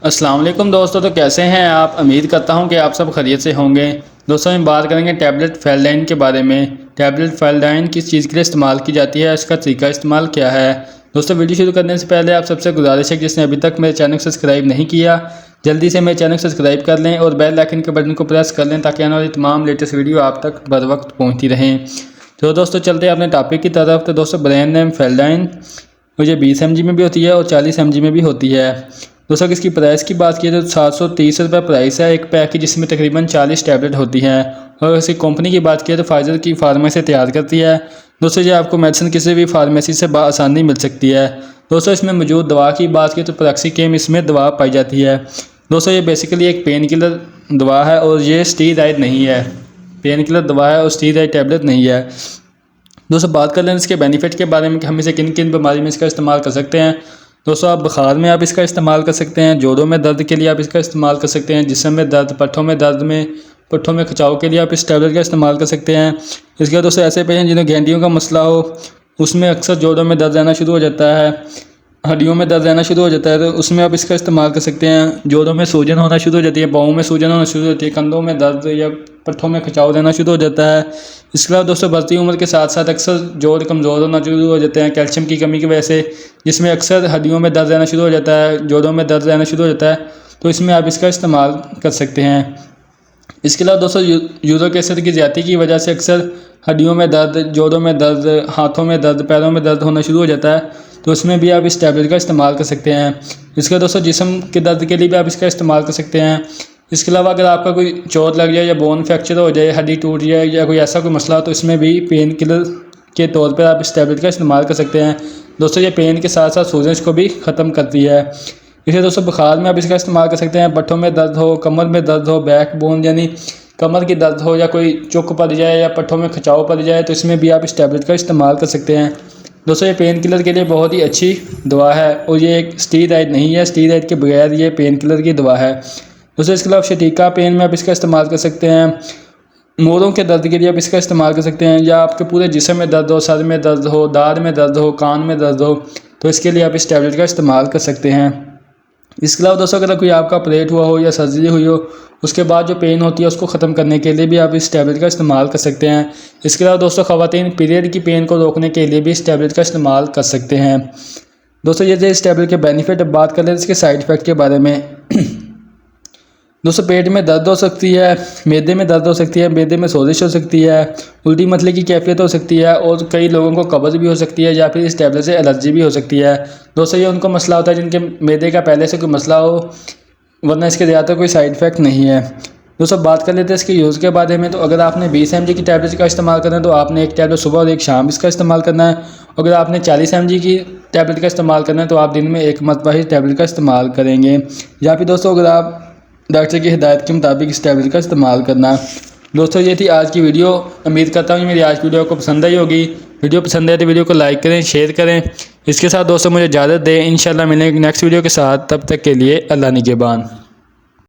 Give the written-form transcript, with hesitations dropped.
अस्सलाम वालेकुम दोस्तों। तो कैसे हैं आप? उम्मीद करता हूं कि आप सब खैरियत से होंगे। दोस्तों हम बात करेंगे टैबलेट फेल्डाइन के बारे में। टैबलेट फेल्डाइन किस चीज़ के लिए इस्तेमाल की जाती है, इसका तरीका इस्तेमाल क्या है। दोस्तों वीडियो शुरू करने से पहले आप सबसे गुजारिश है कि जिसने अभी तक मेरे चैनल को सब्सक्राइब नहीं किया जल्दी से मेरे चैनल को सब्सक्राइब कर लें और बेल आइकन के बटन को प्रेस कर लें ताकि आने वाली तमाम लेटेस्ट वीडियो आप तक बर वक्त पहुँचती रहें। तो दोस्तों चलते हैं अपने टॉपिक की तरफ। तो दोस्तों ब्रांड नेम फेल्डाइन मुझे 20 mg में भी होती है और 40 mg में भी होती है। दोस्तों इसकी प्राइस की बात की तो 730 रुपये प्राइस है एक पैक की, जिसमें तकरीबन 40 टैबलेट होती हैं। और इसकी कंपनी की बात की तो फाइजर की फार्मा से तैयार करती है। दोस्तों ये आपको मेडिसिन किसी भी फार्मेसी से आसानी मिल सकती है। दोस्तों इसमें मौजूद दवा की बात की तो प्रोक्सीकेम इसमें दवा पाई जाती है। दोस्तों ये बेसिकली एक पेन किलर दवा है और ये स्टीरॉयड नहीं है। पेन किलर दवा है और स्टीरॉयड टैबलेट नहीं है। दोस्तों बात कर लें इसके बेनिफिट के बारे में कि हम इसे किन किन बीमारी में इसका इस्तेमाल कर सकते हैं। दोस्तों आप बुखार में आप इसका इस्तेमाल कर सकते हैं, जोड़ों में दर्द के लिए आप इसका इस्तेमाल कर सकते हैं, जिस्म में दर्द, पट्ठों में दर्द में पट्ठों में खिंचाव के लिए आप इस टैबलेट का इस्तेमाल कर सकते हैं। इसके बाद दोस्तों ऐसे पेशेंट जिन्हें गेंटियों का मसला हो, उसमें अक्सर जोड़ों में दर्द रहना शुरू हो जाता है, हड्डियों में दर्द रहना शुरू हो जाता है, तो उसमें आप इसका इस्तेमाल कर सकते हैं। जोड़ों में सूजन होना शुरू हो जाती है, पाँव में सूजन होना शुरू हो जाती है, कंधों में दर्द या पट्ठों में खिंचाव रहना शुरू हो जाता है। इसके अलावा दोस्तों बढ़ती उम्र के साथ साथ अक्सर जोड़ कमज़ोर होना शुरू हो जाते हैं कैल्शियम की कमी की वजह से, जिसमें अक्सर हड्डियों में दर्द रहना शुरू हो जाता है, जोड़ों में दर्द रहना शुरू हो जाता है, तो इसमें आप इसका इस्तेमाल कर सकते हैं। इसके अलावा दोस्तों यूरिक एसिड की ज़्यादती की वजह से अक्सर हड्डियों में दर्द, जोड़ों में दर्द, हाथों में दर्द, पैरों में दर्द होना शुरू हो जाता है, तो उसमें भी आप इस टैबलेट का इस्तेमाल कर सकते हैं। इसके अलावा दोस्तों जिस्म के दर्द के लिए भी आप इसका इस्तेमाल कर सकते हैं। इसके अलावा अगर आपका कोई चोट लग जाए या बोन फ्रैक्चर हो जाए, हड्डी टूट जाए या कोई ऐसा कोई मसला हो, तो इसमें भी पेन किलर के तौर पर आप इस टैबलेट का इस्तेमाल कर सकते हैं। दोस्तों ये पेन के साथ साथ सूजन को भी ख़त्म करती है। इसलिए दोस्तों बुखार में आप इसका इस्तेमाल कर सकते हैं। पट्ठों में दर्द हो, कमर में दर्द हो, बैक बोन यानी कमर की दर्द हो या कोई चुक पड़ जाए या पट्ठों में खिंचाव पड़ जाए, तो इसमें भी आप इस टैबलेट का इस्तेमाल कर सकते हैं। दोस्तों ये पेन किलर के लिए बहुत ही अच्छी दवा है और ये एक स्टीरॉयड नहीं है, स्टीरॉयड के बगैर ये पेन किलर की दवा है। दोस्तों इसके अलावा शतीका पेन में आप इसका इस्तेमाल कर सकते हैं। मोरों के दर्द के लिए आप इसका इस्तेमाल कर सकते हैं, या आपके पूरे जिस्म में दर्द हो, सर में दर्द हो, दाढ़ में दर्द हो, कान में दर्द हो, तो इसके लिए आप इस टैबलेट का इस्तेमाल कर सकते हैं। इसके अलावा दोस्तों अगर कोई आपका ऑपरेट हुआ हो या सर्जरी हुई हो, उसके बाद जो पेन होती है उसको ख़त्म करने के लिए भी आप इस टैबलेट का इस्तेमाल कर सकते हैं। इसके अलावा दोस्तों ख़वातीन पीरियड की पेन को रोकने के लिए भी इस टैबलेट का इस्तेमाल कर सकते हैं। दोस्तों ये थे इस टैबलेट के बेनिफिट। अब बात कर लें इसके साइड इफ़ेक्ट के बारे में। दोस्तों पेट में दर्द हो सकती है, मैदे में दर्द हो सकती है, मैदे में सोजिश हो सकती है, उल्टी मतले की कैफियत हो सकती है और कई लोगों को कब्ज़ भी हो सकती है या फिर इस टैबलेट से एलर्जी भी हो सकती है। दोस्तों ये उनको मसला होता है जिनके मैदे का पहले से कोई मसला हो, वरना इसके ज़्यादा कोई साइड इफ़ेक्ट नहीं है। दोस्तों बात कर लेते हैं इसके यूज़ के बारे में। तो अगर आपने 20 mg की टैबलेट का इस्तेमाल करना है तो आपने एक टैबलेट सुबह और एक शाम इसका इस्तेमाल करना है। अगर आपने 40 mg की टैबलेट का इस्तेमाल करना है तो आप दिन में एक मरतबा ही टैबलेट का इस्तेमाल करेंगे, या फिर दोस्तों अगर आप डॉक्टर की हिदायत के मुताबिक इस टैबलेट का इस्तेमाल करना। दोस्तों ये थी आज की वीडियो। उम्मीद करता हूँ कि मेरी आज की वीडियो आपको पसंद आई होगी। वीडियो पसंद आए तो वीडियो को लाइक करें, शेयर करें। इसके साथ दोस्तों मुझे इजाज़त दें, इंशाल्लाह मिलेंगे नेक्स्ट वीडियो के साथ। तब तक के लिए अल्लाह निगहबान।